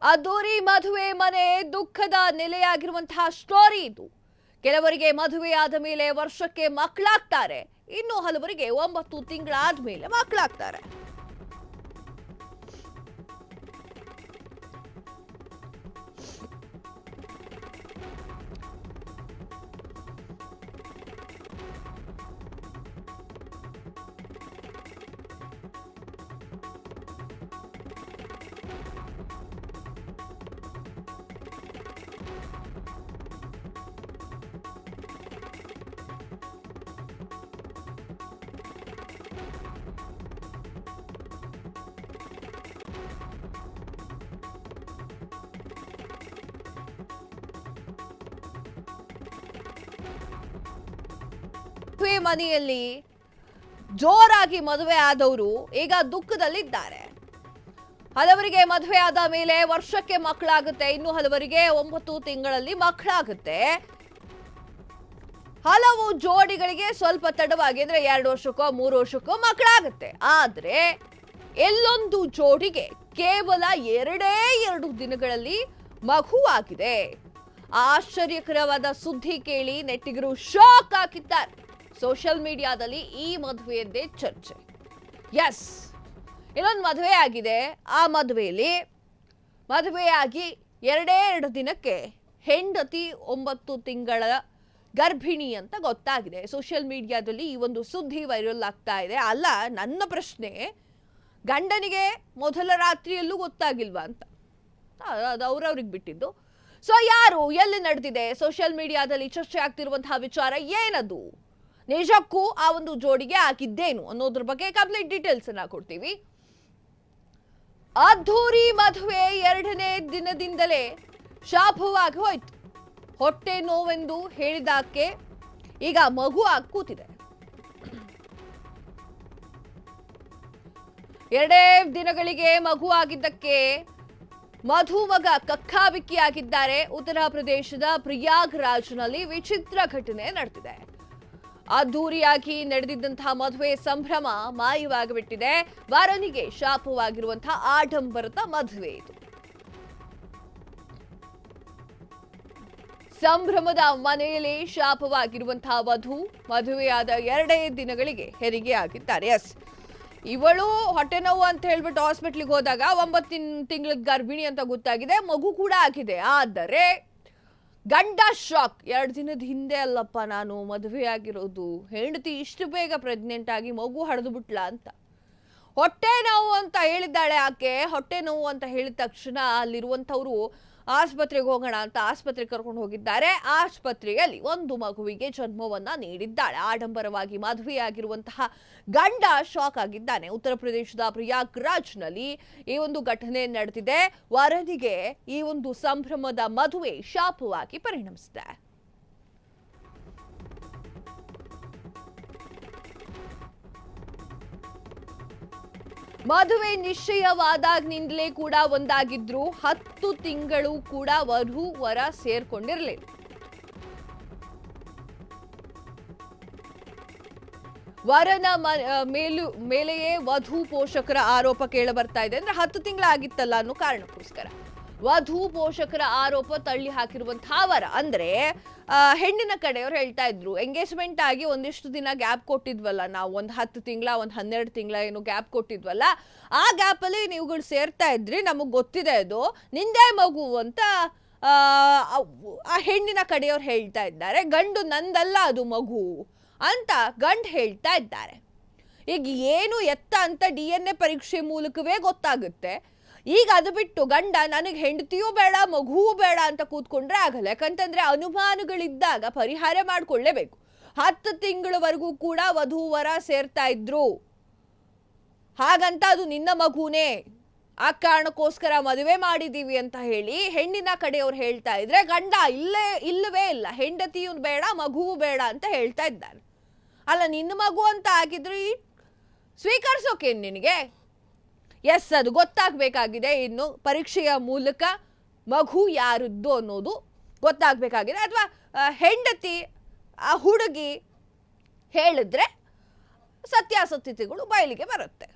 ಅದ್ದೂರಿ ಮದುವೆ ಮನೆ ದುಃಖದ ನೆಲೆಯಾಗಿರುವಂತಹ ಸ್ಟೋರಿ ಇದು. ಕೆಲವರಿಗೆ ಮದುವೆಯಾದ ಮೇಲೆ ವರ್ಷಕ್ಕೆ ಮಕ್ಕಳಾಗ್ತಾರೆ, ಇನ್ನು ಹಲವರಿಗೆ 9 ತಿಂಗಳಾದ ಮೇಲೆ ಮಕ್ಕಳಾಗ್ತಾರೆ. ಮನೆಯಲ್ಲಿ ಜೋರಾಗಿ ಮದುವೆ ಆದವರು ಈಗ ದುಃಖದಲ್ಲಿದ್ದಾರೆ. ಹಲವರಿಗೆ ಮದುವೆ ಆದ ಮೇಲೆ ವರ್ಷಕ್ಕೆ ಮಕ್ಕಳಾಗುತ್ತೆ, ಇನ್ನು ಹಲವರಿಗೆ 9 ತಿಂಗಳಲ್ಲಿ ಮಕ್ಕಳಾಗುತ್ತೆ. ಹಲವು ಜೋಡಿಗಳಿಗೆ ಸ್ವಲ್ಪ ತಡವಾಗಿ ಅಂದ್ರೆ 2 ವರ್ಷಕ್ಕೋ 3 ವರ್ಷಕ್ಕೋ ಮಕ್ಕಳಾಗುತ್ತೆ. ಆದ್ರೆ ಎಲ್ಲೊಂದು ಜೋಡಿಗೆ ಕೇವಲ 2 ದಿನಗಳಲ್ಲಿ ಮಗುವಾಗಿದೆ. ಆಶ್ಚರ್ಯಕರವಾದ ಸುದ್ದಿ ಕೇಳಿ ನೆಟ್ಟಿಗರು ಶಾಕ್ ಆಗಿದ್ದಾರೆ. ಸೋಷಿಯಲ್ ಮೀಡಿಯಾದಲ್ಲಿ ಈ ಮದುವೆಯದ್ದೇ ಚರ್ಚೆ. ಎಸ್, ಇನ್ನೊಂದು ಮದುವೆ ಆಗಿದೆ. ಆ ಮದುವೆಯಲ್ಲಿ ಮದುವೆಯಾಗಿ 2 ದಿನಕ್ಕೆ ಹೆಂಡತಿ 9 ತಿಂಗಳ ಗರ್ಭಿಣಿ ಅಂತ ಗೊತ್ತಾಗಿದೆ. ಸೋಷಿಯಲ್ ಮೀಡಿಯಾದಲ್ಲಿ ಈ ಒಂದು ಸುದ್ದಿ ವೈರಲ್ ಆಗ್ತಾ ಇದೆ. ಅಲ್ಲ, ನನ್ನ ಪ್ರಶ್ನೆ, ಗಂಡನಿಗೆ ಮೊದಲ ರಾತ್ರಿಯಲ್ಲೂ ಗೊತ್ತಾಗಿಲ್ವಾ ಅಂತ? ಅದು ಅವ್ರವ್ರಿಗೆ ಬಿಟ್ಟಿದ್ದು. ಸೊ ಯಾರು, ಎಲ್ಲಿ ನಡೆದಿದೆ? ಸೋಷಿಯಲ್ ಮೀಡಿಯಾದಲ್ಲಿ ಚರ್ಚೆ ಆಗ್ತಿರುವಂತಹ ವಿಚಾರ ಏನದು? ನಿಜಕ್ಕೂ ಆ ಒಂದು ಜೋಡಿಗೆ ಆಗಿದ್ದೇನು ಅನ್ನೋದ್ರ ಬಗ್ಗೆ ಕಂಪ್ಲೀಟ್ ಡೀಟೇಲ್ಸ್ ಅನ್ನ ಕೊಡ್ತೀವಿ. ಅದ್ದೂರಿ ಮದುವೆ 2ನೇ ದಿನದಿಂದಲೇ ಶಾಪವಾಗಿ ಹೋಯ್ತು. ಹೊಟ್ಟೆ ನೋವೆಂದು ಹೇಳಿದಾಕೆ ಈಗ ಮಗು ಆಗಿ ಕೂತಿದೆ. 2 ದಿನಗಳಿಗೆ ಮಗು ಆಗಿದ್ದಕ್ಕೆ ಮಧುಮಗ ಕಕ್ಕಾಬಿಕ್ಕಿಯಾಗಿದ್ದಾರೆ. ಉತ್ತರ ಪ್ರದೇಶದ ಪ್ರಯಾಗ್ರಾಜ್ನಲ್ಲಿ ವಿಚಿತ್ರ ಘಟನೆ ನಡೆದಿದೆ. ಅದ್ದೂರಿಯಾಗಿ ನಡೆದಿದ್ದಂತಹ ಮದುವೆ ಸಂಭ್ರಮ ಮಾಯವಾಗಿಬಿಟ್ಟಿದೆ. ವರನಿಗೆ ಶಾಪವಾಗಿರುವಂತಹ ಆಡಂಬರದ ಮದುವೆ ಇದು. ಸಂಭ್ರಮದ ಮನೆಯಲ್ಲಿ ಶಾಪವಾಗಿರುವಂತಹ ವಧು ಮದುವೆಯಾದ 2 ದಿನಗಳಿಗೆ ಹೆರಿಗೆ ಆಗಿದ್ದಾರೆ. ಎಸ್, ಇವಳು ಹೊಟ್ಟೆ ನೋವು ಅಂತ ಹೇಳ್ಬಿಟ್ಟು ಹಾಸ್ಪಿಟ್ಲಿಗೆ ಹೋದಾಗ 9 ತಿಂಗಳ ಗರ್ಭಿಣಿ ಅಂತ ಗೊತ್ತಾಗಿದೆ. ಮಗು ಕೂಡ ಆಗಿದೆ. ಆದರೆ ಗಂಡ ಶಾಕ್. 2 ದಿನದ ಹಿಂದೆ ಅಲ್ಲಪ್ಪ ನಾನು ಮದುವೆ ಆಗಿರೋದು, ಹೆಂಡತಿ ಇಷ್ಟು ಬೇಗ ಪ್ರೆಗ್ನೆಂಟ್ ಆಗಿ ಮಗು ಹಡೆದು ಬಿಟ್ಲ ಅಂತ. ಹೊಟ್ಟೆ ನೋವು ಅಂತ ಹೇಳಿದ್ದಾಳೆ ಆಕೆ. ಹೊಟ್ಟೆ ನೋವು ಅಂತ ಹೇಳಿದ ತಕ್ಷಣ ಅಲ್ಲಿರುವಂಥವ್ರು ಆಸ್ಪತ್ರೆಗೆ ಹೋಗೋಣ ಅಂತ ಆಸ್ಪತ್ರೆಗೆ ಕರ್ಕೊಂಡು ಹೋಗಿದ್ದಾರೆ. ಆಸ್ಪತ್ರೆಯಲ್ಲಿ ಒಂದು ಮಗುವಿಗೆ ಜನ್ಮವನ್ನ ನೀಡಿದ್ದಾಳೆ. ಆಡಂಬರವಾಗಿ ಮದುವೆಯಾಗಿರುವಂತಹ ಗಂಡ ಶಾಕ್ ಆಗಿದ್ದಾನೆ. ಉತ್ತರ ಪ್ರದೇಶದ ಪ್ರಯಾಗ್ರಾಜ್ನಲ್ಲಿ ಈ ಒಂದು ಘಟನೆ ನಡೆದಿದೆ. ವರನಿಗೆ ಈ ಒಂದು ಸಂಭ್ರಮದ ಮದುವೆ ಶಾಪವಾಗಿ ಪರಿಣಮಿಸಿದೆ. ಮದುವೆ ನಿಶ್ಚಯವಾದಾಗಿನಿಂದಲೇ ಕೂಡ ಒಂದಾಗಿದ್ರು. 10 ತಿಂಗಳು ಕೂಡ ವಧು ವರ ಸೇರ್ಕೊಂಡಿರಲಿಲ್ಲ. ವರನ ಮೇಲೆಯೇ ವಧು ಪೋಷಕರ ಆರೋಪ ಕೇಳ ಬರ್ತಾ ಇದೆ. ಅಂದ್ರೆ 10 ತಿಂಗಳಾಗಿತ್ತಲ್ಲ ಅನ್ನೋ ಕಾರಣಕ್ಕೋಸ್ಕರ ವಧು ಪೋಷಕರ ಆರೋಪ ತಳ್ಳಿ ಹಾಕಿರುವಂತಹ ವರ. ಅಂದ್ರೆ ಹೆಣ್ಣಿನ ಕಡೆಯವ್ರು ಹೇಳ್ತಾ ಇದ್ರು, ಎಂಗೇಜ್ಮೆಂಟ್ ಆಗಿ ಒಂದಿಷ್ಟು ದಿನ ಗ್ಯಾಪ್ ಕೊಟ್ಟಿದ್ವಲ್ಲ ನಾವು, ಒಂದು 10 ತಿಂಗಳ ಒಂದು 12 ತಿಂಗಳ ಏನು ಗ್ಯಾಪ್ ಕೊಟ್ಟಿದ್ವಲ್ಲ, ಆ ಗ್ಯಾಪ್ ಅಲ್ಲಿ ನೀವುಗಳು ಸೇರ್ತಾ ಇದ್ರಿ, ನಮಗ್ ಗೊತ್ತಿದೆ ಅದು ನಿಂದೇ ಮಗು ಅಂತ ಆ ಹೆಣ್ಣಿನ ಕಡೆಯವ್ರು ಹೇಳ್ತಾ ಇದ್ದಾರೆ. ಗಂಡು ನಂದಲ್ಲ ಅದು ಮಗು ಅಂತ ಗಂಡು ಹೇಳ್ತಾ ಇದ್ದಾರೆ. ಈಗ ಏನು ಎತ್ತ ಅಂತ DNA ಪರೀಕ್ಷೆ ಮೂಲಕವೇ ಗೊತ್ತಾಗುತ್ತೆ. ಈಗ ಅದು ಬಿಟ್ಟು ಗಂಡ ನನಗೆ ಹೆಂಡತಿಯೂ ಬೇಡ ಮಗುವೂ ಬೇಡ ಅಂತ ಕೂತ್ಕೊಂಡ್ರೆ ಆಗಲ್ಲ. ಯಾಕಂತಂದ್ರೆ ಅನುಮಾನಗಳಿದ್ದಾಗ ಪರಿಹಾರ ಮಾಡ್ಕೊಳ್ಳೇಬೇಕು. 10 ತಿಂಗಳವರೆಗೂ ಕೂಡ ವಧು ವರ ಸೇರ್ತಾ ಇದ್ರು. ಹಾಗಂತ ಅದು ನಿನ್ನ ಮಗುನೇ, ಆ ಕಾರಣಕ್ಕೋಸ್ಕರ ಮದುವೆ ಮಾಡಿದೀವಿ ಅಂತ ಹೇಳಿ ಹೆಣ್ಣಿನ ಕಡೆಯವ್ರು ಹೇಳ್ತಾ ಇದ್ರೆ, ಗಂಡ ಇಲ್ಲವೇ ಇಲ್ಲ, ಹೆಂಡತಿಯೂ ಬೇಡ ಮಗುವೂ ಬೇಡ ಅಂತ ಹೇಳ್ತಾ ಇದ್ದಾರೆ. ಅಲ್ಲ, ನಿನ್ನ ಮಗು ಅಂತ ಆಗಿದ್ರು ಸ್ವೀಕರಿಸೋಕೆ ನಿನಗೆ? ಎಸ್, ಅದು ಗೊತ್ತಾಗಬೇಕಾಗಿದೆ. ಇನ್ನು ಪರೀಕ್ಷೆಯ ಮೂಲಕ ಮಗು ಯಾರದ್ದು ಅನ್ನೋದು ಗೊತ್ತಾಗಬೇಕಾಗಿದೆ. ಅಥವಾ ಹೆಂಡತಿ ಆ ಹುಡುಗಿ ಹೇಳಿದ್ರೆ ಸತ್ಯಾಸತ್ಯತೆಗಳು ಬಯಲಿಗೆ ಬರುತ್ತೆ.